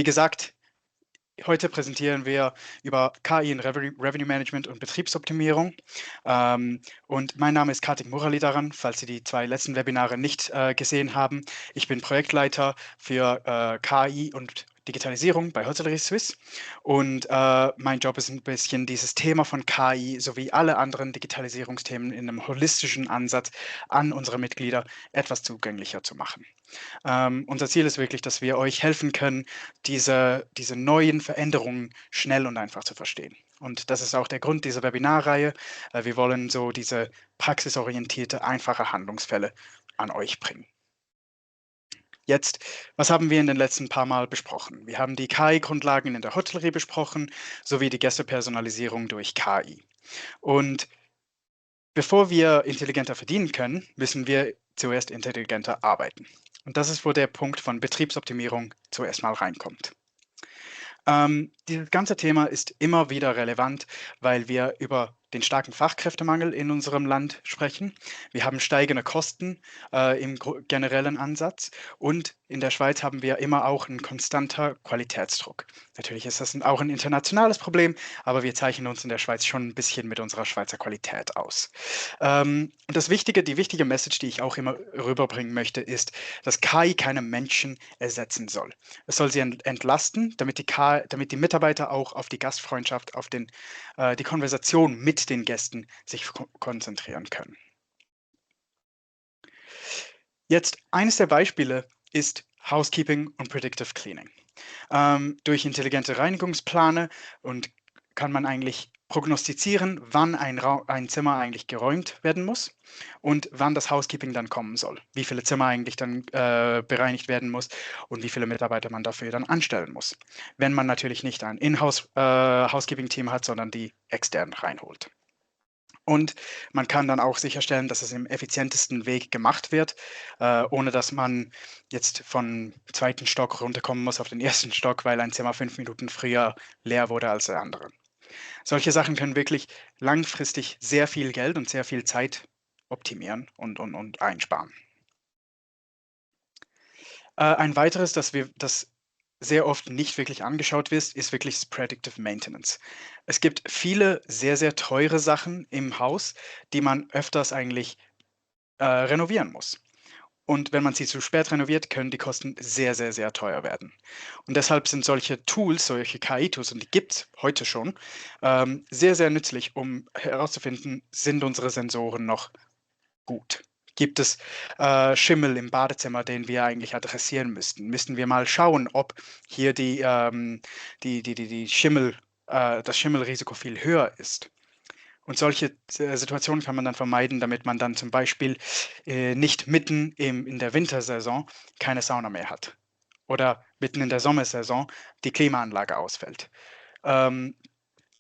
Wie gesagt, heute präsentieren wir über KI in Revenue Management und Betriebsoptimierung. Und mein Name ist Kartik Muralidharan, falls Sie die 2 letzten Webinare nicht gesehen haben. Ich bin Projektleiter für KI und Digitalisierung bei Hotellerie Suisse und mein Job ist ein bisschen dieses Thema von KI sowie alle anderen Digitalisierungsthemen in einem holistischen Ansatz an unsere Mitglieder etwas zugänglicher zu machen. Unser Ziel ist wirklich, dass wir euch helfen können, diese neuen Veränderungen schnell und einfach zu verstehen. Und das ist auch der Grund dieser Webinarreihe. Wir wollen so diese praxisorientierte, einfache Handlungsfälle an euch bringen. Jetzt, was haben wir in den letzten paar Mal besprochen? Wir haben die KI-Grundlagen in der Hotellerie besprochen, sowie die Gästepersonalisierung durch KI. Und bevor wir intelligenter verdienen können, müssen wir zuerst intelligenter arbeiten. Und das ist, wo der Punkt von Betriebsoptimierung zuerst mal reinkommt. Dieses ganze Thema ist immer wieder relevant, weil wir über den starken Fachkräftemangel in unserem Land sprechen. Wir haben steigende Kosten im generellen Ansatz und in der Schweiz haben wir immer auch einen konstanter Qualitätsdruck. Natürlich ist das auch ein internationales Problem, aber wir zeichnen uns in der Schweiz schon ein bisschen mit unserer Schweizer Qualität aus. Und die wichtige Message, die ich auch immer rüberbringen möchte, ist, dass KI keine Menschen ersetzen soll. Es soll sie entlasten, damit die Mitarbeiter auch auf die Gastfreundschaft, auf die Konversation mit den Gästen sich konzentrieren können. Jetzt, eines der Beispiele ist Housekeeping und Predictive Cleaning. Durch intelligente Reinigungsplane kann man eigentlich prognostizieren, wann ein Zimmer eigentlich geräumt werden muss und wann das Housekeeping dann kommen soll, wie viele Zimmer eigentlich dann bereinigt werden muss und wie viele Mitarbeiter man dafür dann anstellen muss, wenn man natürlich nicht ein Housekeeping-Team hat, sondern die extern reinholt. Und man kann dann auch sicherstellen, dass es im effizientesten Weg gemacht wird, ohne dass man jetzt vom 2. Stock runterkommen muss auf den 1. Stock, weil ein Zimmer 5 Minuten früher leer wurde als der andere. Solche Sachen können wirklich langfristig sehr viel Geld und sehr viel Zeit optimieren und einsparen. Ein weiteres, das sehr oft nicht wirklich angeschaut wird, ist wirklich das Predictive Maintenance. Es gibt viele sehr, sehr teure Sachen im Haus, die man öfters eigentlich renovieren muss. Und wenn man sie zu spät renoviert, können die Kosten sehr, sehr, sehr teuer werden. Und deshalb sind solche Tools, solche KI-Tools, und die gibt es heute schon, sehr, sehr nützlich, um herauszufinden, sind unsere Sensoren noch gut? Gibt es Schimmel im Badezimmer, den wir eigentlich adressieren müssten? Müssten wir mal schauen, ob hier die das Schimmelrisiko viel höher ist? Und solche Situationen kann man dann vermeiden, damit man dann zum Beispiel nicht mitten in der Wintersaison keine Sauna mehr hat oder mitten in der Sommersaison die Klimaanlage ausfällt. Ähm,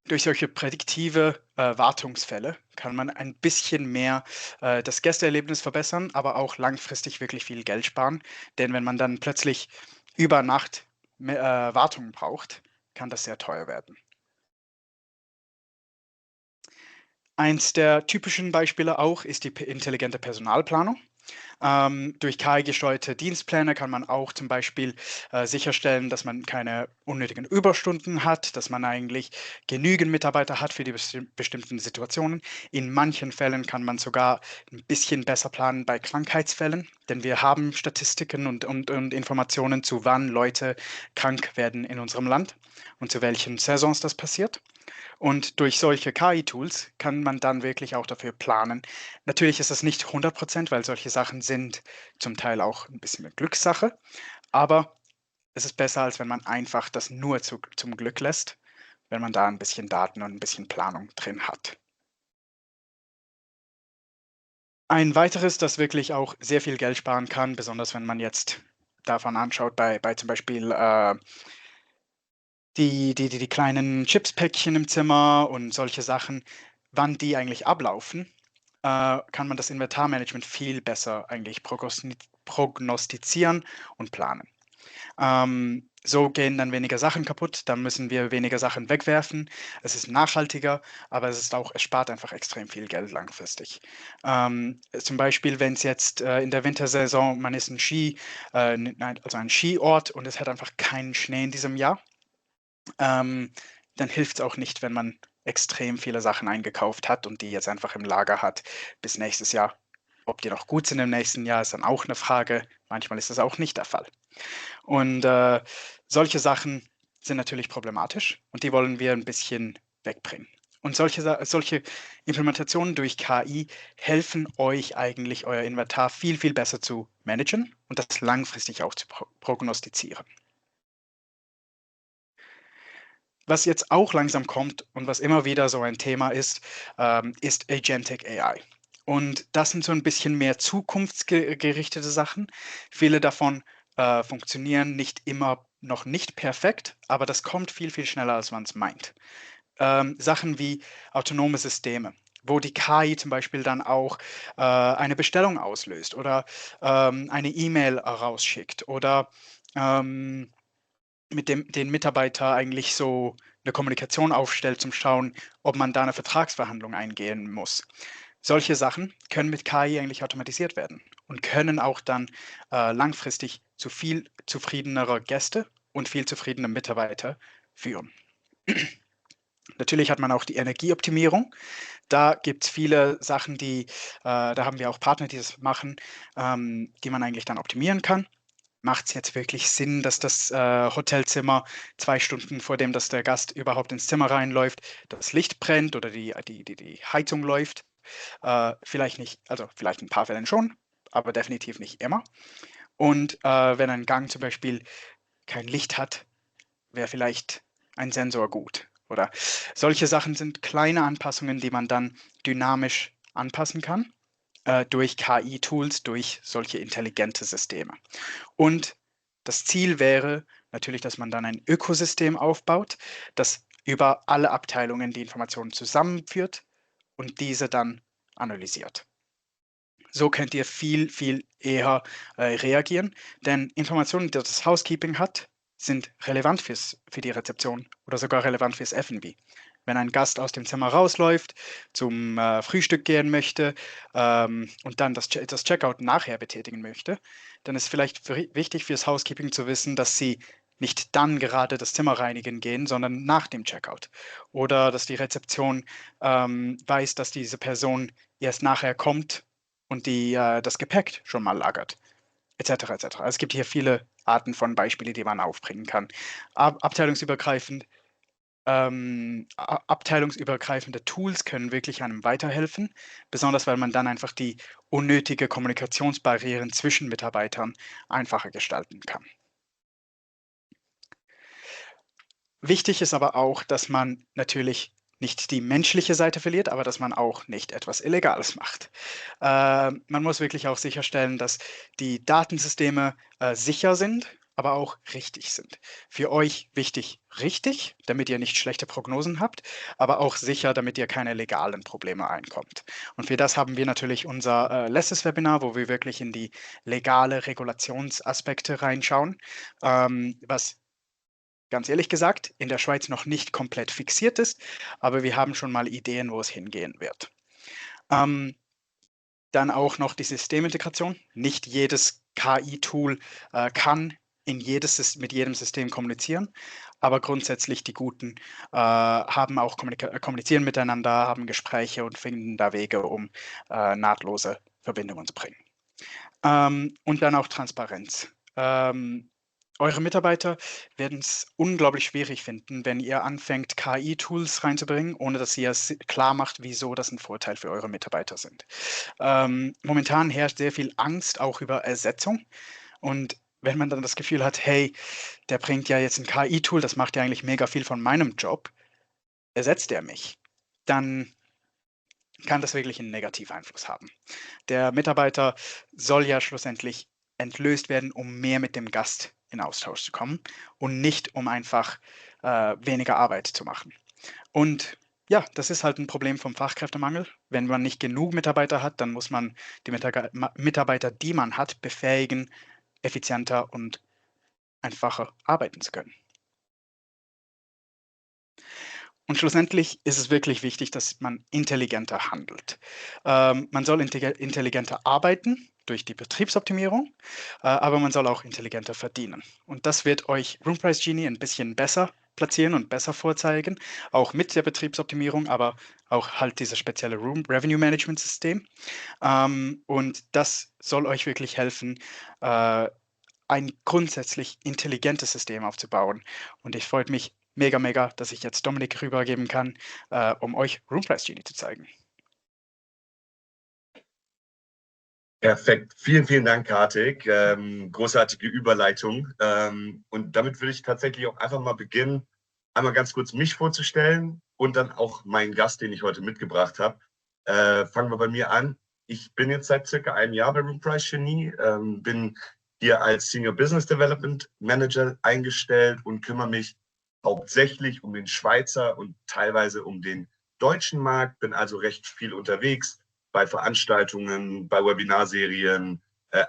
Durch solche prädiktive Wartungsfälle kann man ein bisschen mehr das Gästeerlebnis verbessern, aber auch langfristig wirklich viel Geld sparen. Denn wenn man dann plötzlich über Nacht Wartung braucht, kann das sehr teuer werden. Eins der typischen Beispiele auch ist die intelligente Personalplanung. Durch KI-gesteuerte Dienstpläne kann man auch zum Beispiel sicherstellen, dass man keine unnötigen Überstunden hat, dass man eigentlich genügend Mitarbeiter hat für die bestimmten Situationen. In manchen Fällen kann man sogar ein bisschen besser planen bei Krankheitsfällen, denn wir haben Statistiken und Informationen zu wann Leute krank werden in unserem Land und zu welchen Saisons das passiert. Und durch solche KI-Tools kann man dann wirklich auch dafür planen. Natürlich ist das nicht 100%, weil solche Sachen sind zum Teil auch ein bisschen eine Glückssache, aber es ist besser, als wenn man einfach das nur zum Glück lässt, wenn man da ein bisschen Daten und ein bisschen Planung drin hat. Ein weiteres, das wirklich auch sehr viel Geld sparen kann, besonders wenn man jetzt davon anschaut, bei zum Beispiel die kleinen Chipspäckchen im Zimmer und solche Sachen, wann die eigentlich ablaufen, kann man das Inventarmanagement viel besser eigentlich prognostizieren und planen. So gehen dann weniger Sachen kaputt, dann müssen wir weniger Sachen wegwerfen. Es ist nachhaltiger, aber es spart einfach extrem viel Geld langfristig. Zum Beispiel, wenn es jetzt in der Wintersaison, man ist also ein Skiort und es hat einfach keinen Schnee in diesem Jahr, dann hilft es auch nicht, wenn man extrem viele Sachen eingekauft hat und die jetzt einfach im Lager hat bis nächstes Jahr. Ob die noch gut sind im nächsten Jahr, ist dann auch eine Frage. Manchmal ist das auch nicht der Fall. Und solche Sachen sind natürlich problematisch und die wollen wir ein bisschen wegbringen. Und solche Implementationen durch KI helfen euch eigentlich, euer Inventar viel, viel besser zu managen und das langfristig auch zu prognostizieren. Was jetzt auch langsam kommt und was immer wieder so ein Thema ist Agentic AI. Und das sind so ein bisschen mehr zukunftsgerichtete Sachen. Viele davon funktionieren noch nicht perfekt, aber das kommt viel, viel schneller, als man es meint. Sachen wie autonome Systeme, wo die KI zum Beispiel dann auch eine Bestellung auslöst oder eine E-Mail rausschickt oder mit den Mitarbeiter eigentlich so eine Kommunikation aufstellt, zum Schauen, ob man da eine Vertragsverhandlung eingehen muss. Solche Sachen können mit KI eigentlich automatisiert werden und können auch dann langfristig zu viel zufriedenerer Gäste und viel zufriedener Mitarbeiter führen. Natürlich hat man auch die Energieoptimierung. Da gibt es viele Sachen, da haben wir auch Partner, die das machen, die man eigentlich dann optimieren kann. Macht es jetzt wirklich Sinn, dass das Hotelzimmer 2 Stunden vor dem, dass der Gast überhaupt ins Zimmer reinläuft, das Licht brennt oder die Heizung läuft? Vielleicht nicht, also vielleicht in ein paar Fällen schon, aber definitiv nicht immer. Und wenn ein Gang zum Beispiel kein Licht hat, wäre vielleicht ein Sensor gut. Oder solche Sachen sind kleine Anpassungen, die man dann dynamisch anpassen kann durch KI-Tools, durch solche intelligente Systeme. Und das Ziel wäre natürlich, dass man dann ein Ökosystem aufbaut, das über alle Abteilungen die Informationen zusammenführt und diese dann analysiert. So könnt ihr viel, viel eher reagieren, denn Informationen, die das Housekeeping hat, sind relevant für die Rezeption oder sogar relevant fürs F&B. Wenn ein Gast aus dem Zimmer rausläuft, zum Frühstück gehen möchte und dann das Checkout nachher betätigen möchte, dann ist vielleicht wichtig fürs Housekeeping zu wissen, dass sie nicht dann gerade das Zimmer reinigen gehen, sondern nach dem Checkout. Oder dass die Rezeption weiß, dass diese Person erst nachher kommt und das Gepäck schon mal lagert, etc. etc. Es gibt hier viele Arten von Beispielen, die man aufbringen kann. Abteilungsübergreifend, abteilungsübergreifende Tools können wirklich einem weiterhelfen, besonders weil man dann einfach die unnötige Kommunikationsbarrieren zwischen Mitarbeitern einfacher gestalten kann. Wichtig ist aber auch, dass man natürlich nicht die menschliche Seite verliert, aber dass man auch nicht etwas Illegales macht. Man muss wirklich auch sicherstellen, dass die Datensysteme sicher sind, aber auch richtig sind. Für euch wichtig richtig, damit ihr nicht schlechte Prognosen habt, aber auch sicher, damit ihr keine legalen Probleme einkommt. Und für das haben wir natürlich unser letztes Webinar, wo wir wirklich in die legale Regulationsaspekte reinschauen, was ganz ehrlich gesagt, in der Schweiz noch nicht komplett fixiert ist, aber wir haben schon mal Ideen, wo es hingehen wird. Ähm, Dann auch noch die Systemintegration. Nicht jedes KI-Tool kann mit jedem System kommunizieren, aber grundsätzlich die Guten haben auch kommunizieren miteinander, haben Gespräche und finden da Wege, um nahtlose Verbindungen zu bringen. Und dann auch Transparenz. Eure Mitarbeiter werden es unglaublich schwierig finden, wenn ihr anfängt, KI-Tools reinzubringen, ohne dass ihr es klar macht, wieso das ein Vorteil für eure Mitarbeiter sind. Momentan herrscht sehr viel Angst auch über Ersetzung. Und wenn man dann das Gefühl hat, hey, der bringt ja jetzt ein KI-Tool, das macht ja eigentlich mega viel von meinem Job, ersetzt er mich? Dann kann das wirklich einen Negativeinfluss haben. Der Mitarbeiter soll ja schlussendlich entlöst werden, um mehr mit dem Gast in Austausch zu kommen und nicht um einfach weniger Arbeit zu machen. Und ja, das ist halt ein Problem vom Fachkräftemangel. Wenn man nicht genug Mitarbeiter hat, dann muss man die Mitarbeiter, die man hat, befähigen, effizienter und einfacher arbeiten zu können. Und schlussendlich ist es wirklich wichtig, dass man intelligenter handelt. Man soll intelligenter arbeiten durch die Betriebsoptimierung, aber man soll auch intelligenter verdienen. Und das wird euch Room Price Genie ein bisschen besser platzieren und besser vorzeigen, auch mit der Betriebsoptimierung, aber auch halt dieses spezielle Room Revenue Management System. Und das soll euch wirklich helfen, ein grundsätzlich intelligentes System aufzubauen. Und ich freue mich mega, dass ich jetzt Dominik rübergeben kann, um euch Room Price Genie zu zeigen. Perfekt. Vielen Dank, Kartik. Großartige Überleitung. Und damit würde ich tatsächlich auch einfach mal beginnen, einmal ganz kurz mich vorzustellen und dann auch meinen Gast, den ich heute mitgebracht habe. Fangen wir bei mir an. Ich bin jetzt seit circa einem Jahr bei Room Price Genie, bin hier als Senior Business Development Manager eingestellt und kümmere mich hauptsächlich um den Schweizer und teilweise um den deutschen Markt, bin also recht viel unterwegs bei Veranstaltungen, bei Webinarserien,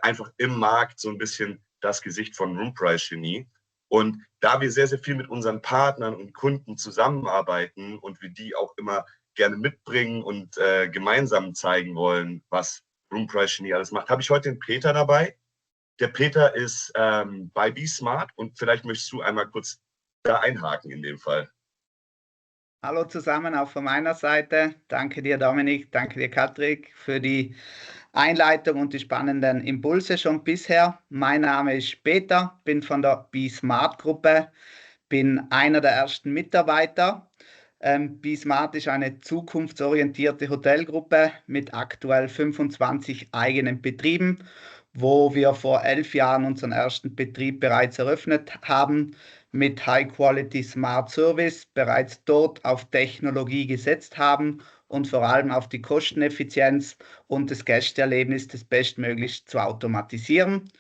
einfach im Markt so ein bisschen das Gesicht von Room Price Genie. Und da wir sehr viel mit unseren Partnern und Kunden zusammenarbeiten und wir die auch immer gerne mitbringen und gemeinsam zeigen wollen, was Room Price Genie alles macht, habe ich heute den Peter dabei. Der Peter ist bei BeSmart und vielleicht möchtest du einmal kurz da einhaken in dem Fall. Hallo zusammen, auch von meiner Seite. Danke dir, Dominik, danke dir, Katrik, für die Einleitung und die spannenden Impulse schon bisher. Mein Name ist Peter, bin von der BeSmart-Gruppe, bin einer der ersten Mitarbeiter. BeSmart ist eine zukunftsorientierte Hotelgruppe mit aktuell 25 eigenen Betrieben, wo wir vor 11 Jahren unseren ersten Betrieb bereits eröffnet haben, mit High-Quality Smart Service bereits dort auf Technologie gesetzt haben und vor allem auf die Kosteneffizienz und das Gästeerlebnis das bestmöglich zu automatisieren.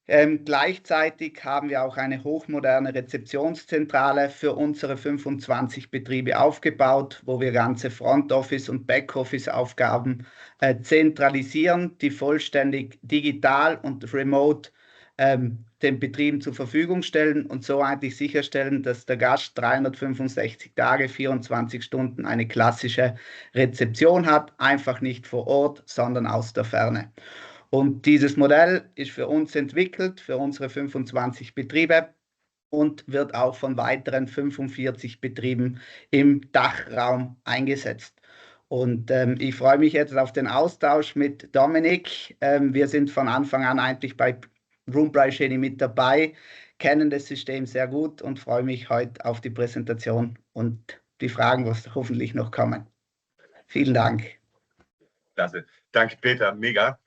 Gleichzeitig haben wir auch eine hochmoderne Rezeptionszentrale für unsere 25 Betriebe aufgebaut, wo wir ganze Front Office und Backoffice Aufgaben zentralisieren, die vollständig digital und remote den Betrieben zur Verfügung stellen und so eigentlich sicherstellen, dass der Gast 365 Tage, 24 Stunden eine klassische Rezeption hat, einfach nicht vor Ort, sondern aus der Ferne. Und dieses Modell ist für uns entwickelt, für unsere 25 Betriebe und wird auch von weiteren 45 Betrieben im Dachraum eingesetzt. Und ich freue mich jetzt auf den Austausch mit Dominik. Wir sind von Anfang an eigentlich bei Room Price Genie mit dabei, kennen das System sehr gut und freue mich heute auf die Präsentation und die Fragen, was hoffentlich noch kommen. Vielen Dank. Klasse. Danke, Peter. Mega.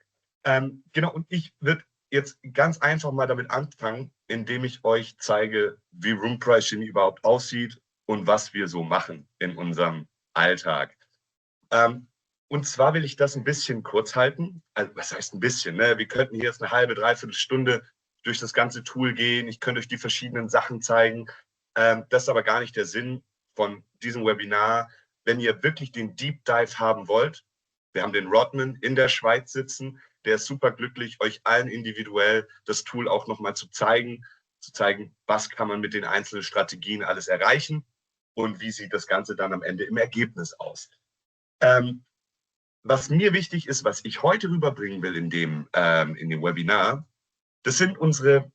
Genau, und ich würde jetzt ganz einfach mal damit anfangen, indem ich euch zeige, wie Room Price Genie überhaupt aussieht und was wir so machen in unserem Alltag. Und zwar will ich das ein bisschen kurz halten. Also, was heißt ein bisschen? Ne? Wir könnten hier jetzt eine halbe, dreiviertel Stunde durch das ganze Tool gehen. Ich könnte euch die verschiedenen Sachen zeigen. Das ist aber gar nicht der Sinn von diesem Webinar. Wenn ihr wirklich den Deep Dive haben wollt, wir haben den Rodman in der Schweiz sitzen, der ist super glücklich, euch allen individuell das Tool auch nochmal zu zeigen, was kann man mit den einzelnen Strategien alles erreichen und wie sieht das Ganze dann am Ende im Ergebnis aus. Was mir wichtig ist, was ich heute rüberbringen will in dem Webinar, das sind unsere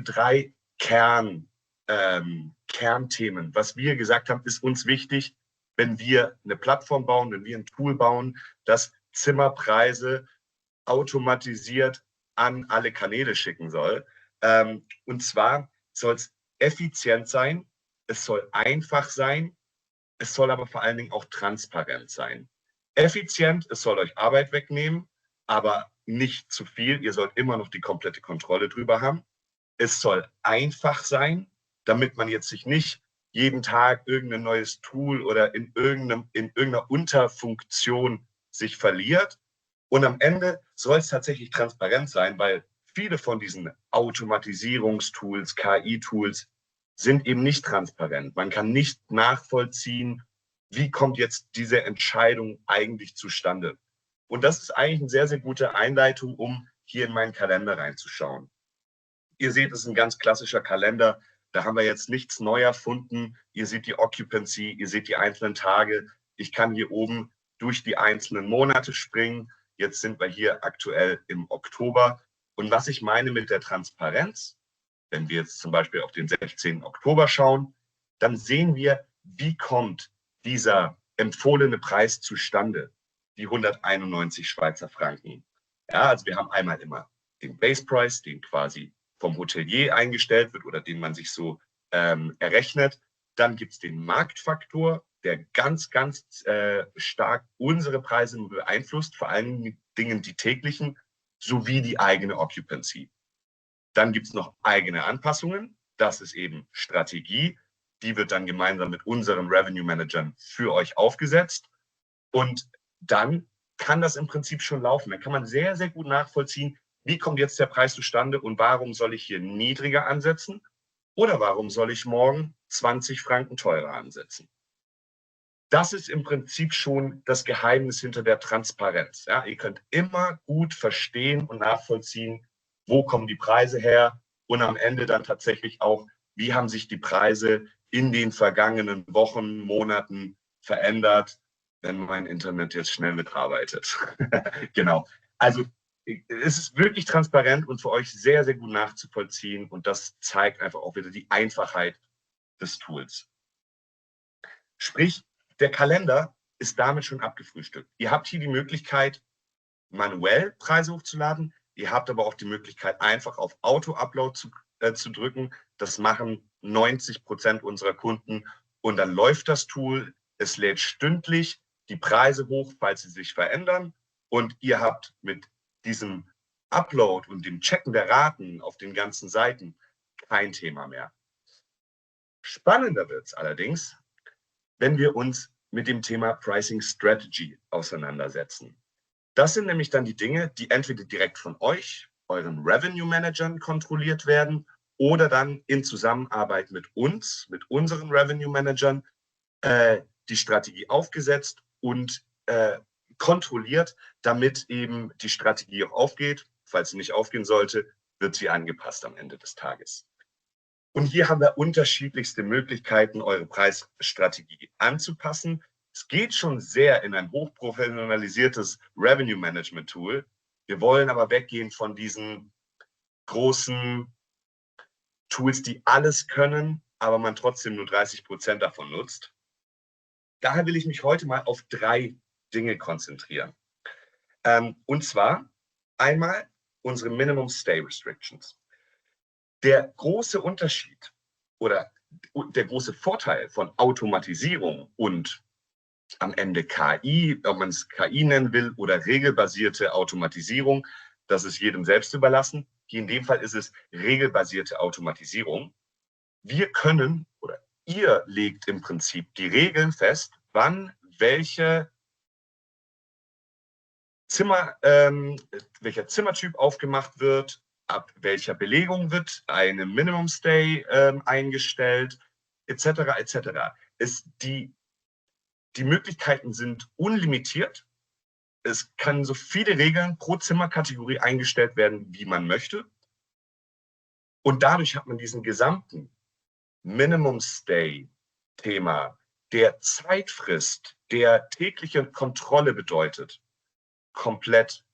drei Kernthemen. Was wir gesagt haben, ist uns wichtig, wenn wir eine Plattform bauen, wenn wir ein Tool bauen, das Zimmerpreise automatisiert an alle Kanäle schicken soll. Und zwar soll es effizient sein, es soll einfach sein, es soll aber vor allen Dingen auch transparent sein. Effizient, es soll euch Arbeit wegnehmen, aber nicht zu viel. Ihr sollt immer noch die komplette Kontrolle drüber haben. Es soll einfach sein, damit man jetzt sich nicht jeden Tag irgendein neues Tool oder in irgendeiner Unterfunktion sich verliert. Und am Ende soll es tatsächlich transparent sein, weil viele von diesen Automatisierungstools, KI-Tools sind eben nicht transparent. Man kann nicht nachvollziehen, wie kommt jetzt diese Entscheidung eigentlich zustande. Und das ist eigentlich eine sehr gute Einleitung, um hier in meinen Kalender reinzuschauen. Ihr seht, es ist ein ganz klassischer Kalender. Da haben wir jetzt nichts neu erfunden. Ihr seht die Occupancy, ihr seht die einzelnen Tage. Ich kann hier oben durch die einzelnen Monate springen. Jetzt sind wir hier aktuell im Oktober. Und was ich meine mit der Transparenz, wenn wir jetzt zum Beispiel auf den 16. Oktober schauen, dann sehen wir, wie kommt dieser empfohlene Preis zustande, die 191 Schweizer Franken. Ja, also wir haben einmal immer den Base Price, den quasi vom Hotelier eingestellt wird oder den man sich so errechnet. Dann gibt es den Marktfaktor, der ganz, ganz stark unsere Preise beeinflusst, vor allen Dingen die täglichen, sowie die eigene Occupancy. Dann gibt es noch eigene Anpassungen. Das ist eben Strategie. Die wird dann gemeinsam mit unseren Revenue Managern für euch aufgesetzt. Und dann kann das im Prinzip schon laufen. Da kann man sehr, sehr gut nachvollziehen, wie kommt jetzt der Preis zustande und warum soll ich hier niedriger ansetzen oder warum soll ich morgen 20 Franken teurer ansetzen. Das ist im Prinzip schon das Geheimnis hinter der Transparenz. Ja, ihr könnt immer gut verstehen und nachvollziehen, wo kommen die Preise her und am Ende dann tatsächlich auch, wie haben sich die Preise in den vergangenen Wochen, Monaten verändert, wenn mein Internet jetzt schnell mitarbeitet. Genau. Also es ist wirklich transparent und für euch sehr, sehr gut nachzuvollziehen und das zeigt einfach auch wieder die Einfachheit des Tools. Sprich, der Kalender ist damit schon abgefrühstückt. Ihr habt hier die Möglichkeit, manuell Preise hochzuladen. Ihr habt aber auch die Möglichkeit, einfach auf Auto-Upload zu drücken. Das machen 90% unserer Kunden und dann läuft das Tool. Es lädt stündlich die Preise hoch, falls sie sich verändern und ihr habt mit diesem Upload und dem Checken der Raten auf den ganzen Seiten kein Thema mehr. Spannender wird es allerdings, wenn wir uns mit dem Thema Pricing Strategy auseinandersetzen. Das sind nämlich dann die Dinge, die entweder direkt von euch, euren Revenue Managern kontrolliert werden oder dann in Zusammenarbeit mit uns, mit unseren Revenue Managern, die Strategie aufgesetzt und kontrolliert, damit eben die Strategie auch aufgeht. Falls sie nicht aufgehen sollte, wird sie angepasst am Ende des Tages. Und hier haben wir unterschiedlichste Möglichkeiten, eure Preisstrategie anzupassen. Es geht schon sehr in ein hochprofessionalisiertes Revenue Management Tool. Wir wollen aber weggehen von diesen großen Tools, die alles können, aber man trotzdem nur 30% davon nutzt. Daher will ich mich heute mal auf 3 Dinge konzentrieren. Und zwar einmal unsere Minimum Stay Restrictions. Der große Unterschied oder der große Vorteil von Automatisierung und am Ende KI, ob man es KI nennen will oder regelbasierte Automatisierung, das ist jedem selbst überlassen. Hier in dem Fall ist es regelbasierte Automatisierung. Wir können oder ihr legt im Prinzip die Regeln fest, wann welcher Zimmertyp aufgemacht wird, ab welcher Belegung wird eine Minimum Stay eingestellt, etc. etc. Die Möglichkeiten sind unlimitiert. Es kann so viele Regeln pro Zimmerkategorie eingestellt werden, wie man möchte. Und dadurch hat man diesen gesamten Minimum Stay-Thema, der Zeitfrist, der tägliche Kontrolle bedeutet, komplett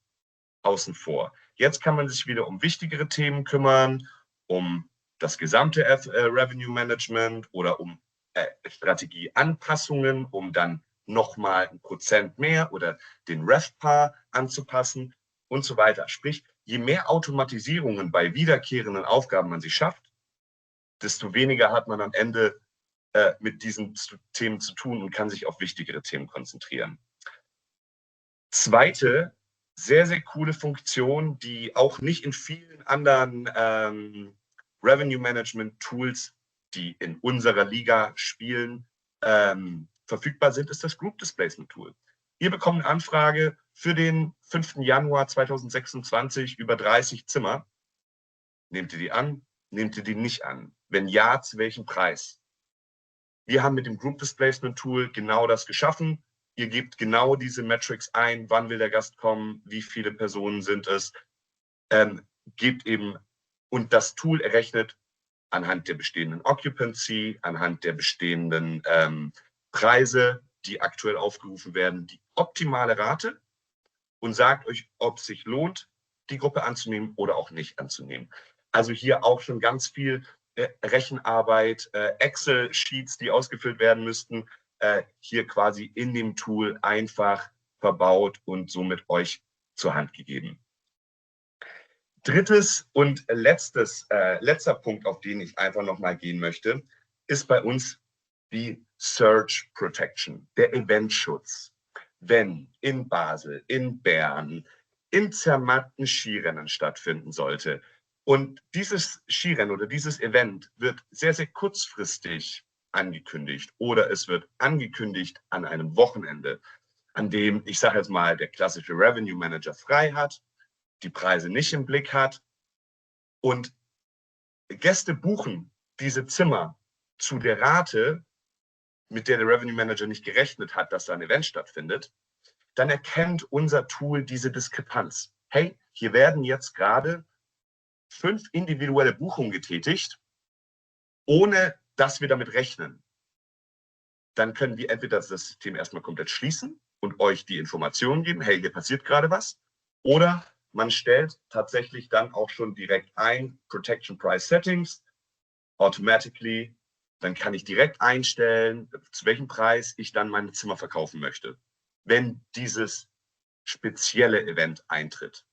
außen vor. Jetzt kann man sich wieder um wichtigere Themen kümmern, um das gesamte Revenue Management oder um Strategieanpassungen, um dann nochmal 1% mehr oder den RevPAR anzupassen und so weiter. Sprich, je mehr Automatisierungen bei wiederkehrenden Aufgaben man sich schafft, desto weniger hat man am Ende mit diesen Themen zu tun und kann sich auf wichtigere Themen konzentrieren. Zweite, sehr, sehr coole Funktion, die auch nicht in vielen anderen Revenue Management Tools, die in unserer Liga spielen, verfügbar sind, ist das Group Displacement Tool. Ihr bekommt eine Anfrage für den 5. Januar 2026 über 30 Zimmer. Nehmt ihr die an? Nehmt ihr die nicht an? Wenn ja, zu welchem Preis? Wir haben mit dem Group Displacement Tool genau das geschaffen. Ihr gebt genau diese Metrics ein, wann will der Gast kommen, wie viele Personen sind es, gebt eben Und das Tool errechnet anhand der bestehenden Occupancy, anhand der bestehenden Preise, die aktuell aufgerufen werden, die optimale Rate und sagt euch, ob es sich lohnt, die Gruppe anzunehmen oder auch nicht anzunehmen. Also hier auch schon ganz viel Rechenarbeit, Excel-Sheets, die ausgefüllt werden müssten, hier quasi in dem Tool einfach verbaut und somit euch zur Hand gegeben. Drittes und letzter Punkt, auf den ich einfach nochmal gehen möchte, ist bei uns die Surge Protection, der Eventschutz. Wenn in Basel, in Bern, in Zermatt ein Skirennen stattfinden sollte und dieses Skirennen oder dieses Event wird sehr, sehr kurzfristig angekündigt oder es wird angekündigt an einem Wochenende, an dem, ich sage jetzt mal, der klassische Revenue Manager frei hat, die Preise nicht im Blick hat und Gäste buchen diese Zimmer zu der Rate, mit der der Revenue Manager nicht gerechnet hat, dass da ein Event stattfindet, dann erkennt unser Tool diese Diskrepanz. Hey, hier werden jetzt gerade 5 individuelle Buchungen getätigt, ohne dass wir damit rechnen. Dann können wir entweder das System erstmal komplett schließen und euch die Informationen geben, hey, hier passiert gerade was, oder man stellt tatsächlich dann auch schon direkt ein Protection Price Settings, automatically. Dann kann ich direkt einstellen, zu welchem Preis ich dann meine Zimmer verkaufen möchte, wenn dieses spezielle Event eintritt.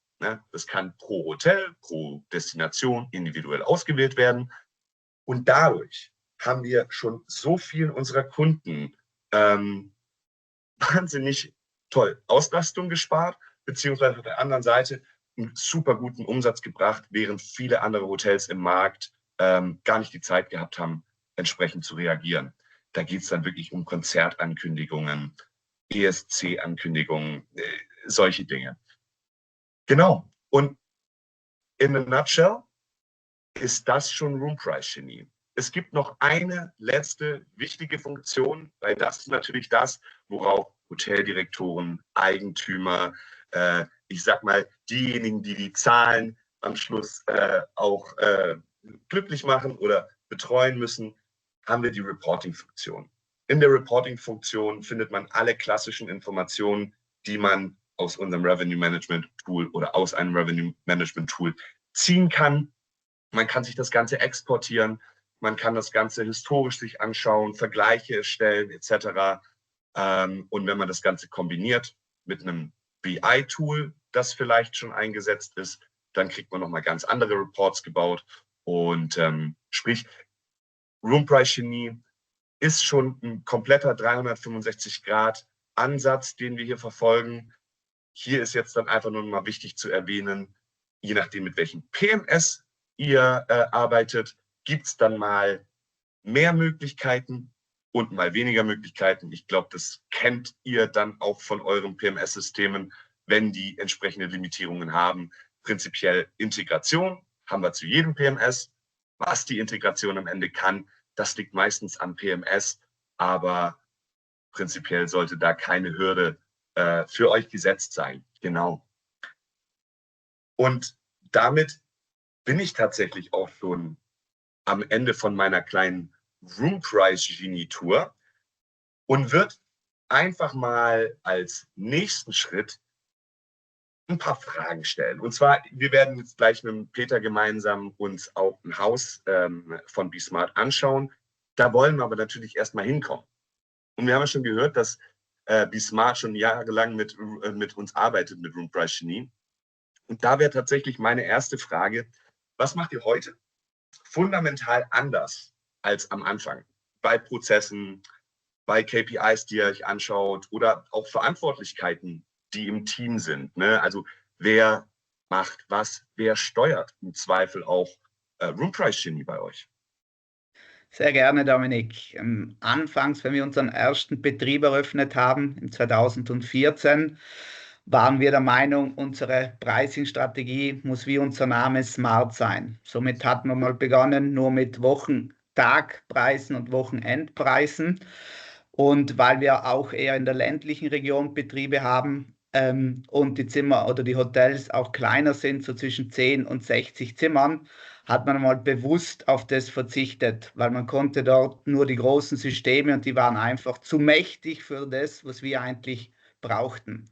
Das kann pro Hotel, pro Destination individuell ausgewählt werden. Und dadurch haben wir schon so viel unserer Kunden wahnsinnig toll Auslastung gespart, beziehungsweise auf der anderen Seite einen super guten Umsatz gebracht, während viele andere Hotels im Markt gar nicht die Zeit gehabt haben, entsprechend zu reagieren. Da geht es dann wirklich um Konzertankündigungen, ESC-Ankündigungen, solche Dinge. Genau. Und in a nutshell ist das schon Room Price Genie. Es gibt noch eine letzte wichtige Funktion, weil das ist natürlich das, worauf Hoteldirektoren, Eigentümer, ich sag mal, diejenigen, die die Zahlen am Schluss auch glücklich machen oder betreuen müssen, haben wir die Reporting-Funktion. In der Reporting-Funktion findet man alle klassischen Informationen, die man aus unserem Revenue Management Tool oder aus einem Revenue Management Tool ziehen kann. Man kann sich das Ganze exportieren, man kann das Ganze historisch sich anschauen, Vergleiche erstellen etc. Und wenn man das Ganze kombiniert mit einem BI-Tool, das vielleicht schon eingesetzt ist, dann kriegt man nochmal ganz andere Reports gebaut. Und sprich, Room Price Genie ist schon ein kompletter 365-Grad-Ansatz, den wir hier verfolgen. Hier ist jetzt dann einfach nur mal wichtig zu erwähnen, je nachdem, mit welchem PMS ihr arbeitet, gibt es dann mal mehr Möglichkeiten und mal weniger Möglichkeiten. Ich glaube, das kennt ihr dann auch von euren PMS-Systemen, wenn die entsprechende Limitierungen haben. Prinzipiell Integration haben wir zu jedem PMS. Was die Integration am Ende kann, das liegt meistens am PMS, aber prinzipiell sollte da keine Hürde für euch gesetzt sein. Genau. Und damit bin ich tatsächlich auch schon am Ende von meiner kleinen Room Price Genie Tour und würde einfach mal als nächsten Schritt ein paar Fragen stellen. Und zwar, wir werden jetzt gleich mit Peter gemeinsam uns auch ein Haus von BSmart anschauen. Da wollen wir aber natürlich erstmal hinkommen. Und wir haben ja schon gehört, dass BSmart schon jahrelang mit uns arbeitet, mit Room Price Genie. Und da wäre tatsächlich meine erste Frage, was macht ihr heute fundamental anders als am Anfang? Bei Prozessen, bei KPIs, die ihr euch anschaut oder auch Verantwortlichkeiten, die im Team sind. Ne? Also wer macht was, wer steuert im Zweifel auch Room Price Genie bei euch? Sehr gerne, Dominik. Anfangs, wenn wir unseren ersten Betrieb eröffnet haben, im 2014, waren wir der Meinung, unsere Pricing-Strategie muss wie unser Name smart sein. Somit hatten wir mal begonnen, nur mit Wochentagpreisen und Wochenendpreisen. Und weil wir auch eher in der ländlichen Region Betriebe haben und die Zimmer oder die Hotels auch kleiner sind, so zwischen 10 und 60 Zimmern, hat man mal bewusst auf das verzichtet, weil man konnte dort nur die großen Systeme und die waren einfach zu mächtig für das, was wir eigentlich brauchten.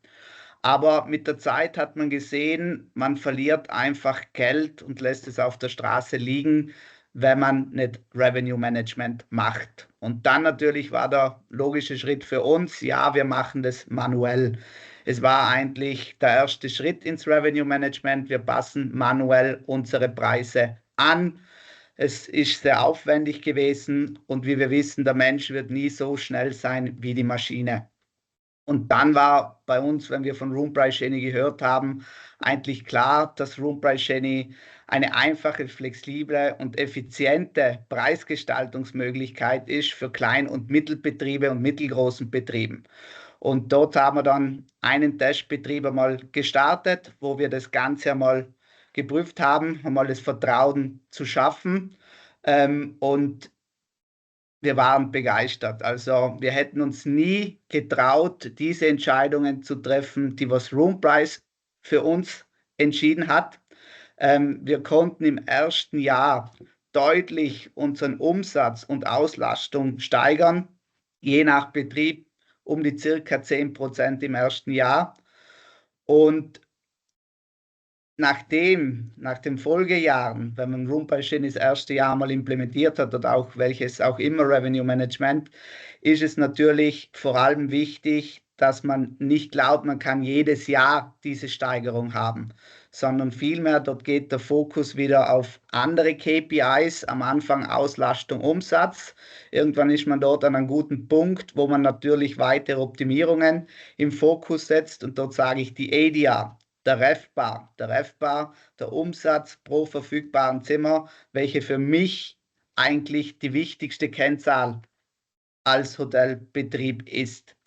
Aber mit der Zeit hat man gesehen, man verliert einfach Geld und lässt es auf der Straße liegen, wenn man nicht Revenue Management macht. Und dann natürlich war der logische Schritt für uns, ja, wir machen das manuell. Es war eigentlich der erste Schritt ins Revenue Management. Wir passen manuell unsere Preise an. Es ist sehr aufwendig gewesen und wie wir wissen, der Mensch wird nie so schnell sein wie die Maschine. Und dann war bei uns, wenn wir von Room Price Genie gehört haben, eigentlich klar, dass Room Price Genie eine einfache, flexible und effiziente Preisgestaltungsmöglichkeit ist für Klein- und Mittelbetriebe und mittelgroßen Betrieben. Und dort haben wir dann einen Testbetrieb einmal gestartet, wo wir das Ganze einmal geprüft haben, einmal das Vertrauen zu schaffen. Und wir waren begeistert. Also wir hätten uns nie getraut, diese Entscheidungen zu treffen, die was Room Price für uns entschieden hat. Wir konnten im ersten Jahr deutlich unseren Umsatz und Auslastung steigern, je nach Betrieb um die circa 10% im ersten Jahr. Und nach den Folgejahren, wenn man Room Price Genie das erste Jahr mal implementiert hat oder auch welches auch immer Revenue Management, ist es natürlich vor allem wichtig, dass man nicht glaubt, man kann jedes Jahr diese Steigerung haben, sondern vielmehr dort geht der Fokus wieder auf andere KPIs, am Anfang Auslastung, Umsatz. Irgendwann ist man dort an einem guten Punkt, wo man natürlich weitere Optimierungen im Fokus setzt und dort sage ich die ADR. Der RevPAR, der Umsatz pro verfügbaren Zimmer, welche für mich eigentlich die wichtigste Kennzahl als Hotelbetrieb ist.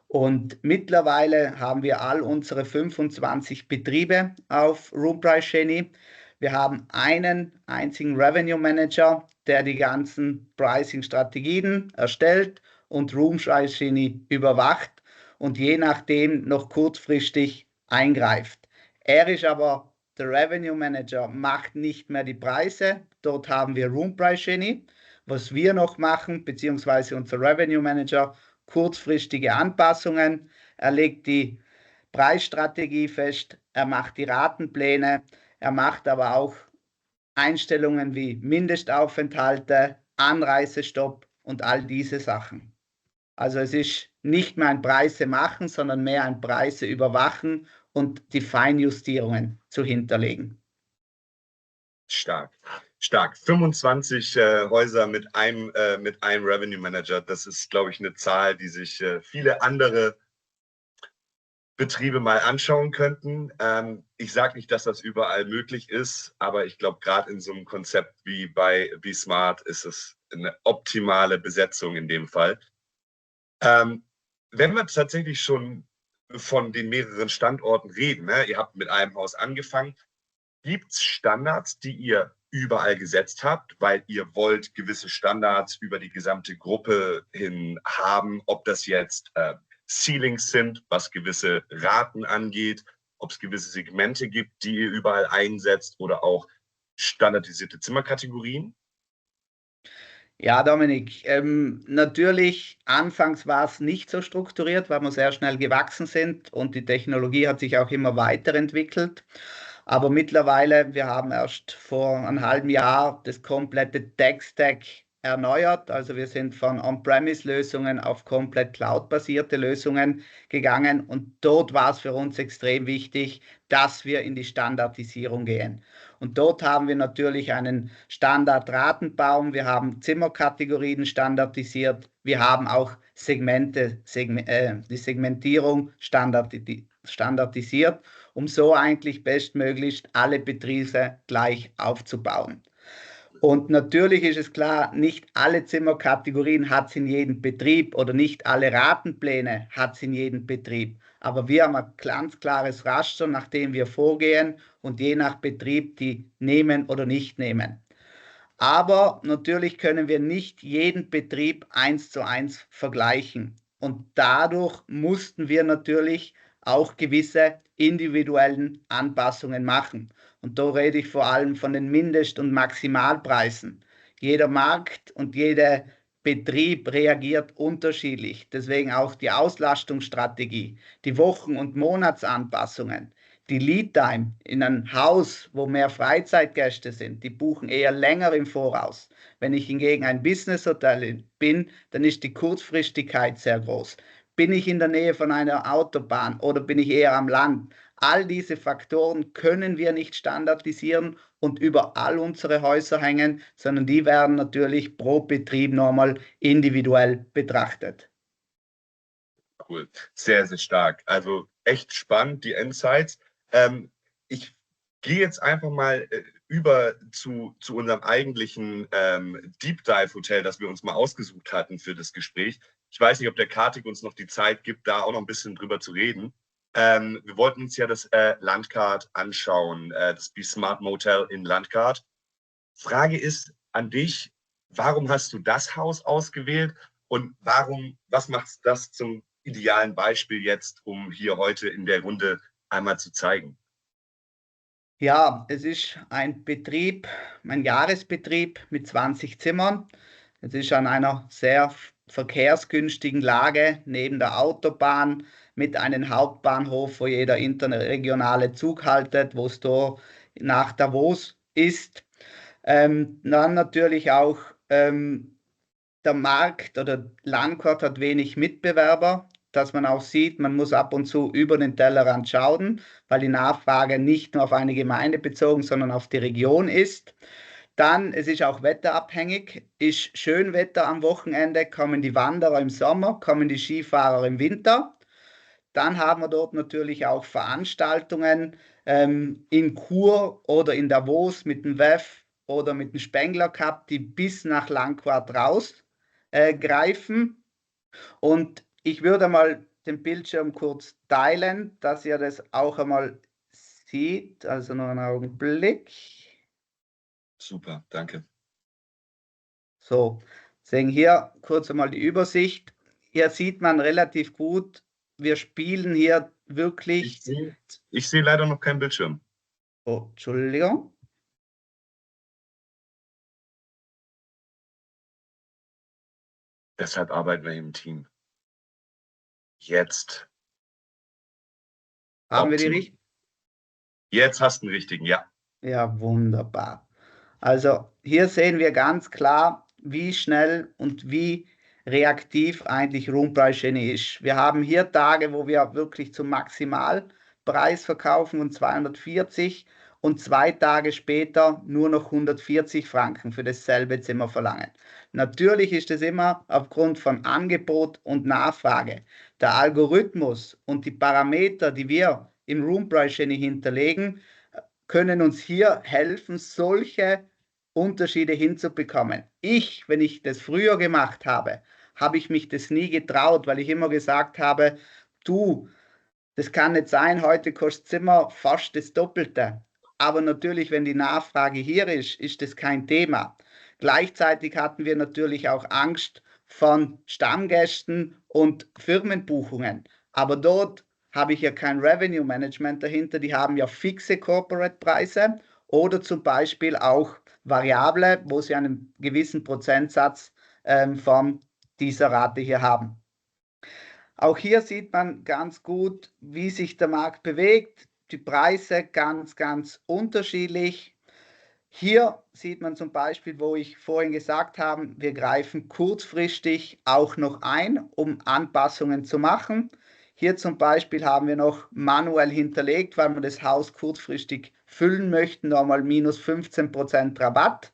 Und mittlerweile haben wir all unsere 25 Betriebe auf Room Price Genie. Wir haben einen einzigen Revenue Manager, der die ganzen Pricing-Strategien erstellt und Room Price Genie überwacht und je nachdem noch kurzfristig eingreift. Er ist aber der Revenue Manager, macht nicht mehr die Preise. Dort haben wir Room Price Genie. Was wir noch machen, beziehungsweise unser Revenue Manager, kurzfristige Anpassungen. Er legt die Preisstrategie fest. Er macht die Ratenpläne. Er macht aber auch Einstellungen wie Mindestaufenthalte, Anreisestopp und all diese Sachen. Also es ist nicht mehr ein Preise machen, sondern mehr ein Preise überwachen und die Feinjustierungen zu hinterlegen. Stark, stark. 25 Häuser mit einem Revenue Manager. Das ist, glaube ich, eine Zahl, die sich viele andere Betriebe mal anschauen könnten. Ich sage nicht, dass das überall möglich ist, aber ich glaube, gerade in so einem Konzept wie bei BeSmart ist es eine optimale Besetzung in dem Fall. Wenn wir tatsächlich schon von den mehreren Standorten reden, ne? Ihr habt mit einem Haus angefangen, gibt es Standards, die ihr überall gesetzt habt, weil ihr wollt gewisse Standards über die gesamte Gruppe hin haben, ob das jetzt Ceilings sind, was gewisse Raten angeht, ob es gewisse Segmente gibt, die ihr überall einsetzt oder auch standardisierte Zimmerkategorien? Ja, Dominik, natürlich, anfangs war es nicht so strukturiert, weil wir sehr schnell gewachsen sind und die Technologie hat sich auch immer weiterentwickelt. Aber mittlerweile, wir haben erst vor einem halben Jahr das komplette Tech-Stack erneuert. Also wir sind von On-Premise-Lösungen auf komplett Cloud-basierte Lösungen gegangen und dort war es für uns extrem wichtig, dass wir in die Standardisierung gehen. Und dort haben wir natürlich einen Standardratenbaum, wir haben Zimmerkategorien standardisiert, wir haben auch die Segmentierung standardisiert, um so eigentlich bestmöglichst alle Betriebe gleich aufzubauen. Und natürlich ist es klar, nicht alle Zimmerkategorien hat es in jedem Betrieb oder nicht alle Ratenpläne hat es in jedem Betrieb. Aber wir haben ein ganz klares Raster, nach dem wir vorgehen und je nach Betrieb die nehmen oder nicht nehmen. Aber natürlich können wir nicht jeden Betrieb 1:1 vergleichen. Und dadurch mussten wir natürlich auch gewisse individuellen Anpassungen machen. Und da rede ich vor allem von den Mindest- und Maximalpreisen. Jeder Markt und jeder Betrieb reagiert unterschiedlich. Deswegen auch die Auslastungsstrategie, die Wochen- und Monatsanpassungen. Die Lead-Time in einem Haus, wo mehr Freizeitgäste sind, die buchen eher länger im Voraus. Wenn ich hingegen ein Business-Hotel bin, dann ist die Kurzfristigkeit sehr groß. Bin ich in der Nähe von einer Autobahn oder bin ich eher am Land? All diese Faktoren können wir nicht standardisieren und über all unsere Häuser hängen, sondern die werden natürlich pro Betrieb nochmal individuell betrachtet. Cool, sehr, sehr stark. Also echt spannend, die Insights. Ich gehe jetzt einfach mal über zu unserem eigentlichen Deep Dive Hotel, das wir uns mal ausgesucht hatten für das Gespräch. Ich weiß nicht, ob der Kartik uns noch die Zeit gibt, da auch noch ein bisschen drüber zu reden. Wir wollten uns ja das Landcard anschauen, das Be Smart Motel in Landcard. Frage ist an dich, warum hast du das Haus ausgewählt und was macht das zum idealen Beispiel jetzt, um hier heute in der Runde einmal zu zeigen? Ja, es ist ein Betrieb, ein Jahresbetrieb mit 20 Zimmern. Es ist an einer sehr verkehrsgünstigen Lage neben der Autobahn mit einem Hauptbahnhof, wo jeder interregionale Zug haltet, wo es da nach Davos ist. Dann natürlich auch der Markt oder Landquart hat wenig Mitbewerber, dass man auch sieht, man muss ab und zu über den Tellerrand schauen, weil die Nachfrage nicht nur auf eine Gemeinde bezogen, sondern auf die Region ist. Dann, es ist auch wetterabhängig, ist Schönwetter am Wochenende, kommen die Wanderer im Sommer, kommen die Skifahrer im Winter. Dann haben wir dort natürlich auch Veranstaltungen in Chur oder in Davos mit dem WEF oder mit dem Spengler Cup, die bis nach Langquart rausgreifen. Und ich würde mal den Bildschirm kurz teilen, dass ihr das auch einmal sieht. Also nur einen Augenblick. Super, danke. So, sehen hier kurz einmal die Übersicht. Hier sieht man relativ gut, wir spielen hier wirklich. Ich sehe leider noch keinen Bildschirm. Oh, Entschuldigung. Deshalb arbeiten wir im Team. Jetzt. Haben wir die Optimal. richtig? Jetzt hast du einen richtigen, ja. Ja, wunderbar. Also hier sehen wir ganz klar, wie schnell und wie reaktiv eigentlich Roomprice Genie ist. Wir haben hier Tage, wo wir wirklich zum Maximalpreis verkaufen und 240 und 2 Tage später nur noch 140 Franken für dasselbe Zimmer verlangen. Natürlich ist es immer aufgrund von Angebot und Nachfrage. Der Algorithmus und die Parameter, die wir im Roomprice Genie hinterlegen, können uns hier helfen, solche Unterschiede hinzubekommen. Wenn ich das früher gemacht habe, habe ich mich das nie getraut, weil ich immer gesagt habe, du, das kann nicht sein, heute kostet Zimmer fast das Doppelte. Aber natürlich, wenn die Nachfrage hier ist, ist das kein Thema. Gleichzeitig hatten wir natürlich auch Angst von Stammgästen und Firmenbuchungen. Aber dort habe ich ja kein Revenue Management dahinter. Die haben ja fixe Corporate-Preise oder zum Beispiel auch variable, wo sie einen gewissen Prozentsatz von dieser Rate hier haben. Auch hier sieht man ganz gut, wie sich der Markt bewegt. Die Preise ganz, ganz unterschiedlich. Hier sieht man zum Beispiel, wo ich vorhin gesagt habe, wir greifen kurzfristig auch noch ein, um Anpassungen zu machen. Hier zum Beispiel haben wir noch manuell hinterlegt, weil wir das Haus kurzfristig füllen möchten, nochmal minus 15% Rabatt.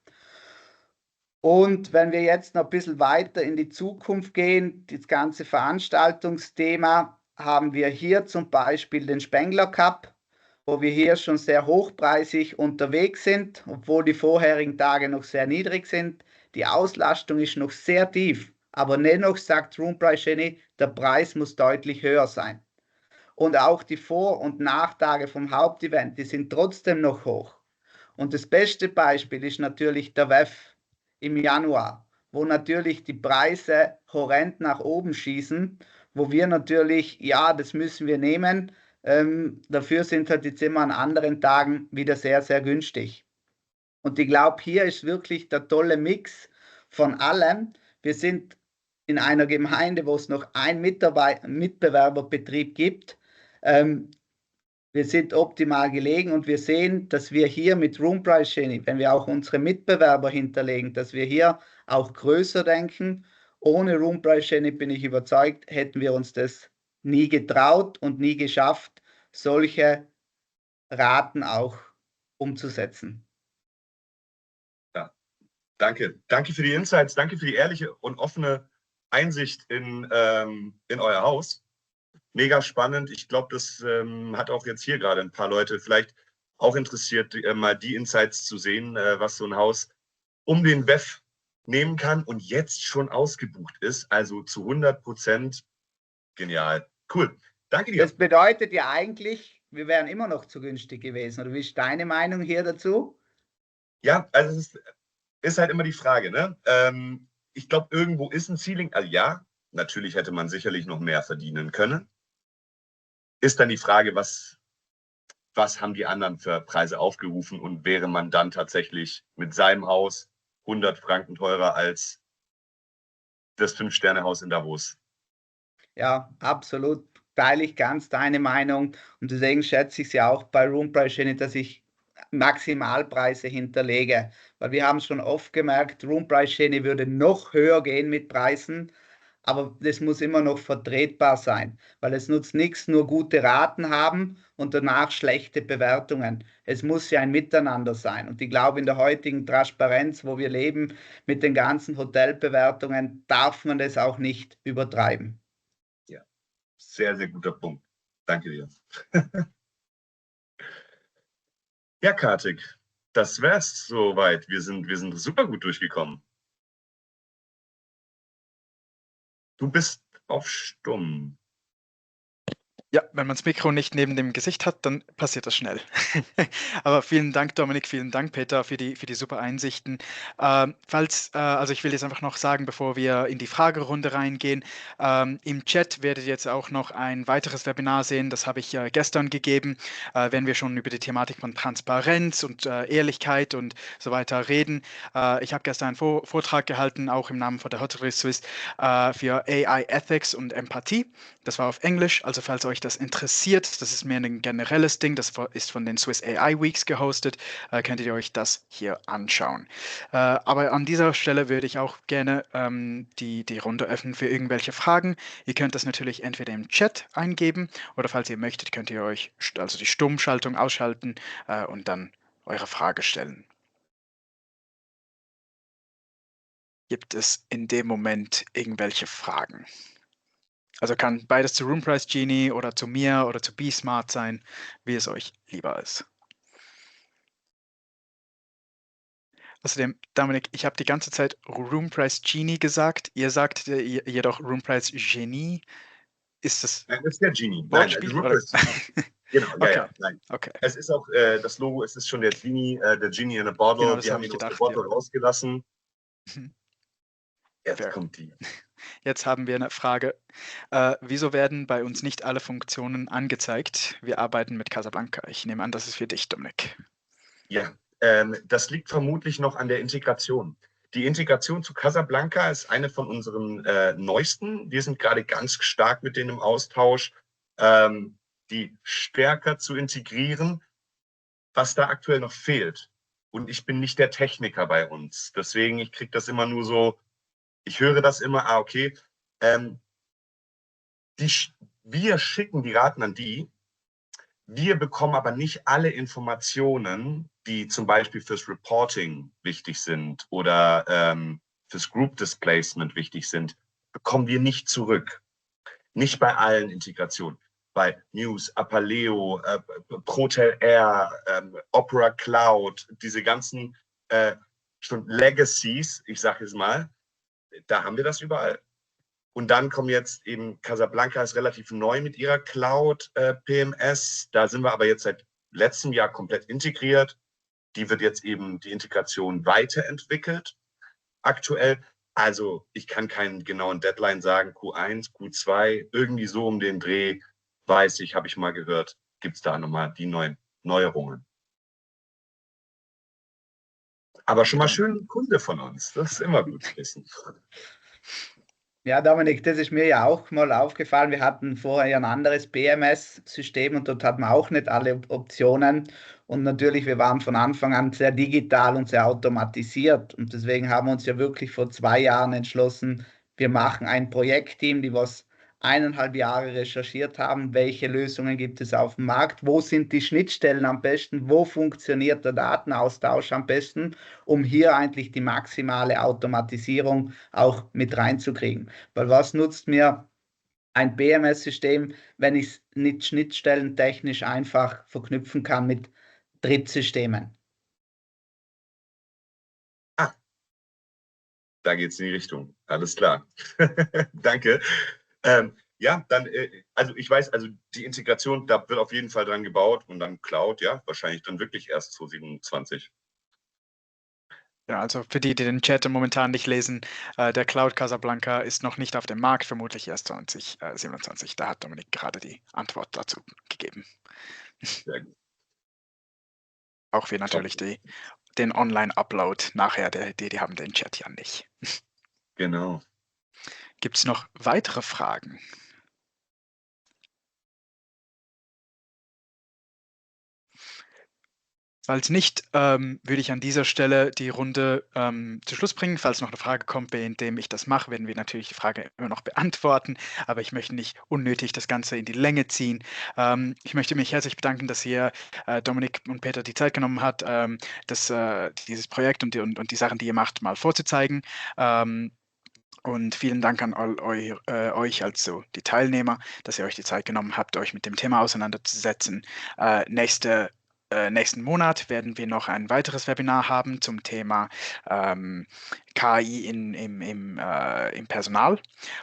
Und wenn wir jetzt noch ein bisschen weiter in die Zukunft gehen, das ganze Veranstaltungsthema, haben wir hier zum Beispiel den Spengler Cup, wo wir hier schon sehr hochpreisig unterwegs sind, obwohl die vorherigen Tage noch sehr niedrig sind. Die Auslastung ist noch sehr tief, aber dennoch sagt Roomprice Genie, der Preis muss deutlich höher sein. Und auch die Vor- und Nachtage vom Hauptevent, die sind trotzdem noch hoch. Und das beste Beispiel ist natürlich der WEF im Januar, wo natürlich die Preise horrend nach oben schießen, wo wir natürlich, ja, das müssen wir nehmen, Dafür sind halt die Zimmer an anderen Tagen wieder sehr, sehr günstig. Und ich glaube, hier ist wirklich der tolle Mix von allem. Wir sind in einer Gemeinde, wo es noch einen Mitbewerberbetrieb gibt. Ähm, Wir sind optimal gelegen und wir sehen, dass wir hier mit Room Price Genie, wenn wir auch unsere Mitbewerber hinterlegen, dass wir hier auch größer denken. Ohne Room Price Genie bin ich überzeugt, hätten wir uns das nie getraut und nie geschafft, solche Raten auch umzusetzen. Ja, danke. Danke für die Insights, danke für die ehrliche und offene Einsicht in euer Haus. Mega spannend. Ich glaube, das hat auch jetzt hier gerade ein paar Leute vielleicht auch interessiert, mal die Insights zu sehen, was so ein Haus um den WEF nehmen kann und jetzt schon ausgebucht ist. Also zu 100% genial. Cool. Danke dir. Das bedeutet ja eigentlich, wir wären immer noch zu günstig gewesen. Oder wie ist deine Meinung hier dazu? Ja, also es ist halt immer die Frage, ne? Ich glaube, irgendwo ist ein Ceiling. Also ja, natürlich hätte man sicherlich noch mehr verdienen können. Ist dann die Frage, was haben die anderen für Preise aufgerufen und wäre man dann tatsächlich mit seinem Haus 100 Franken teurer als das 5-Sterne-Haus in Davos? Ja, absolut. Teile ich ganz deine Meinung. Und deswegen schätze ich es ja auch bei Room Price Genie, dass ich Maximalpreise hinterlege. Weil wir haben schon oft gemerkt, Room Price Genie würde noch höher gehen mit Preisen. Aber das muss immer noch vertretbar sein, weil es nutzt nichts, nur gute Raten haben und danach schlechte Bewertungen. Es muss ja ein Miteinander sein. Und ich glaube, in der heutigen Transparenz, wo wir leben, mit den ganzen Hotelbewertungen, darf man das auch nicht übertreiben. Ja, sehr, sehr guter Punkt. Danke dir. Ja, Kartik, das wär's soweit. Wir sind super gut durchgekommen. Du bist auf Stumm. Ja, wenn man das Mikro nicht neben dem Gesicht hat, dann passiert das schnell. Aber vielen Dank, Dominik, vielen Dank, Peter, für die super Einsichten. Also ich will jetzt einfach noch sagen, bevor wir in die Fragerunde reingehen, im Chat werdet ihr jetzt auch noch ein weiteres Webinar sehen, das habe ich gestern gegeben, wenn wir schon über die Thematik von Transparenz und Ehrlichkeit und so weiter reden. Ich habe gestern einen Vortrag gehalten, auch im Namen von der Hotellerie Suisse, für AI Ethics und Empathie. Das war auf Englisch, also falls euch das interessiert, das ist mehr ein generelles Ding, das ist von den Swiss AI Weeks gehostet, könnt ihr euch das hier anschauen. Aber an dieser Stelle würde ich auch gerne die Runde öffnen für irgendwelche Fragen. Ihr könnt das natürlich entweder im Chat eingeben oder falls ihr möchtet, könnt ihr euch also die Stummschaltung ausschalten und dann eure Frage stellen. Gibt es in dem Moment irgendwelche Fragen? Also kann beides zu Room Price Genie oder zu mir oder zu BeSmart sein, wie es euch lieber ist. Außerdem, Dominik, ich habe die ganze Zeit Room Price Genie gesagt. Ihr sagt jedoch Room Price Genie. Ist das Nein, das ist der Genie. Wortspiel? Nein, Oder? genau, ja, Okay. ja, nein. Okay. Es ist auch das Logo, es ist schon der Genie in a Bottle. Genau, das Wir habe haben ich ihn aus der gedacht, Bottle ja. rausgelassen. Jetzt Fair. kommt die. Jetzt haben wir eine Frage. Wieso werden bei uns nicht alle Funktionen angezeigt? Wir arbeiten mit Casablanca. Ich nehme an, das ist für dich, Dominik. Ja, das liegt vermutlich noch an der Integration. Die Integration zu Casablanca ist eine von unseren neuesten. Wir sind gerade ganz stark mit denen im Austausch, die stärker zu integrieren, was da aktuell noch fehlt. Und ich bin nicht der Techniker bei uns. Deswegen, ich kriege das immer nur so, ich höre das immer, okay. Wir schicken die Raten an die. Wir bekommen aber nicht alle Informationen, die zum Beispiel fürs Reporting wichtig sind oder fürs Group Displacement wichtig sind, bekommen wir nicht zurück. Nicht bei allen Integrationen. Bei News, Apaleo, Protel Air, Opera Cloud, diese ganzen schon Legacies, ich sage es mal, da haben wir das überall. Und dann kommen jetzt eben, Casablanca ist relativ neu mit ihrer Cloud PMS. Da sind wir aber jetzt seit letztem Jahr komplett integriert. Die wird jetzt eben die Integration weiterentwickelt. Aktuell, also ich kann keinen genauen Deadline sagen, Q1, Q2, irgendwie so um den Dreh, weiß ich, habe ich mal gehört, gibt es da nochmal die neuen Neuerungen. Aber schon mal schön Kunde von uns. Das ist immer gut zu wissen. Ja, Dominik, das ist mir ja auch mal aufgefallen. Wir hatten vorher ein anderes BMS-System und dort hatten wir auch nicht alle Optionen. Und natürlich, wir waren von Anfang an sehr digital und sehr automatisiert. Und deswegen haben wir uns ja wirklich vor 2 Jahren entschlossen, wir machen ein Projektteam, die was 1,5 Jahre recherchiert haben, welche Lösungen gibt es auf dem Markt, wo sind die Schnittstellen am besten, wo funktioniert der Datenaustausch am besten, um hier eigentlich die maximale Automatisierung auch mit reinzukriegen. Weil was nutzt mir ein BMS-System, wenn ich es nicht schnittstellentechnisch einfach verknüpfen kann mit Drittsystemen? Ah, da geht es in die Richtung. Alles klar. Danke. Ja, dann, also ich weiß, also die Integration, da wird auf jeden Fall dran gebaut und dann Cloud, ja, wahrscheinlich dann wirklich erst 2027. Ja, also für die, die den Chat momentan nicht lesen, der Cloud Casablanca ist noch nicht auf dem Markt, vermutlich erst 2027. Da hat Dominik gerade die Antwort dazu gegeben. Sehr gut. Auch wir natürlich den Online-Upload nachher, die haben den Chat ja nicht. Genau. Gibt es noch weitere Fragen? Falls nicht, würde ich an dieser Stelle die Runde zu Schluss bringen. Falls noch eine Frage kommt, während ich das mache, werden wir natürlich die Frage immer noch beantworten. Aber ich möchte nicht unnötig das Ganze in die Länge ziehen. Ich möchte mich herzlich bedanken, dass ihr Dominik und Peter die Zeit genommen habt, dieses Projekt und die Sachen, die ihr macht, mal vorzuzeigen. Und vielen Dank an euch, also die Teilnehmer, dass ihr euch die Zeit genommen habt, euch mit dem Thema auseinanderzusetzen. Nächsten Monat werden wir noch ein weiteres Webinar haben zum Thema KI im Personal.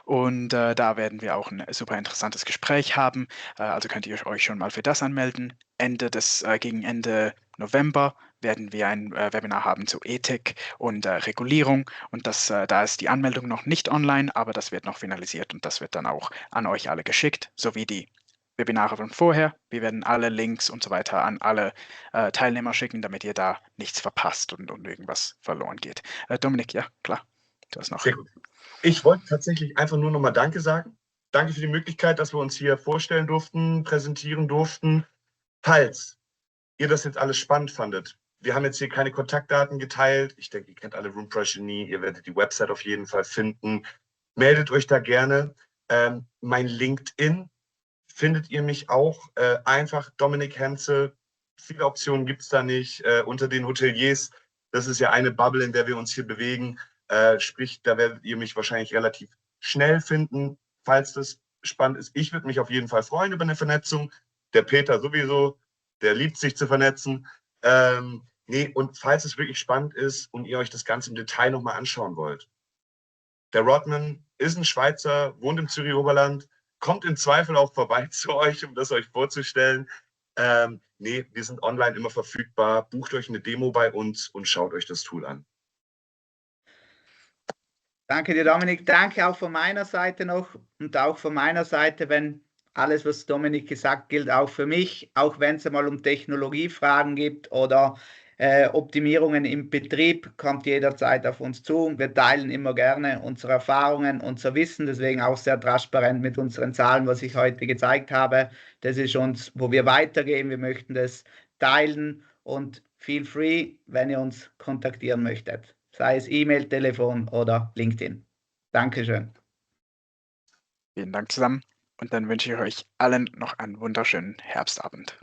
Und da werden wir auch ein super interessantes Gespräch haben. Also könnt ihr euch schon mal für das anmelden. Gegen Ende November werden wir ein Webinar haben zu Ethik und Regulierung. Und da ist die Anmeldung noch nicht online, aber das wird noch finalisiert und das wird dann auch an euch alle geschickt, sowie die Webinare von vorher. Wir werden alle Links und so weiter an alle Teilnehmer schicken, damit ihr da nichts verpasst und irgendwas verloren geht. Dominik, ja, klar, du hast noch. Sehr gut. Ich wollte tatsächlich einfach nur nochmal Danke sagen. Danke für die Möglichkeit, dass wir uns hier vorstellen durften, präsentieren durften. Falls ihr das jetzt alles spannend fandet, wir haben jetzt hier keine Kontaktdaten geteilt. Ich denke, ihr kennt alle Roompress Genie. Ihr werdet die Website auf jeden Fall finden. Meldet euch da gerne. Mein LinkedIn findet ihr mich auch. Einfach Dominik Henze. Viele Optionen gibt es da nicht. Unter den Hoteliers, das ist ja eine Bubble, in der wir uns hier bewegen. Sprich, da werdet ihr mich wahrscheinlich relativ schnell finden, falls das spannend ist. Ich würde mich auf jeden Fall freuen über eine Vernetzung. Der Peter sowieso, der liebt sich zu vernetzen. Nee, und falls es wirklich spannend ist und ihr euch das Ganze im Detail nochmal anschauen wollt. Der Rodman ist ein Schweizer, wohnt im Zürich Oberland, kommt im Zweifel auch vorbei zu euch, um das euch vorzustellen. Nee, wir sind online immer verfügbar. Bucht euch eine Demo bei uns und schaut euch das Tool an. Danke dir, Dominik. Danke auch von meiner Seite noch und auch von meiner Seite, wenn alles, was Dominik gesagt, gilt auch für mich, auch wenn es einmal um Technologiefragen gibt oder Optimierungen im Betrieb, kommt jederzeit auf uns zu. Wir teilen immer gerne unsere Erfahrungen, unser Wissen, deswegen auch sehr transparent mit unseren Zahlen, was ich heute gezeigt habe. Das ist uns, wo wir weitergehen. Wir möchten das teilen und feel free, wenn ihr uns kontaktieren möchtet. Sei es E-Mail, Telefon oder LinkedIn. Dankeschön. Vielen Dank zusammen und dann wünsche ich euch allen noch einen wunderschönen Herbstabend.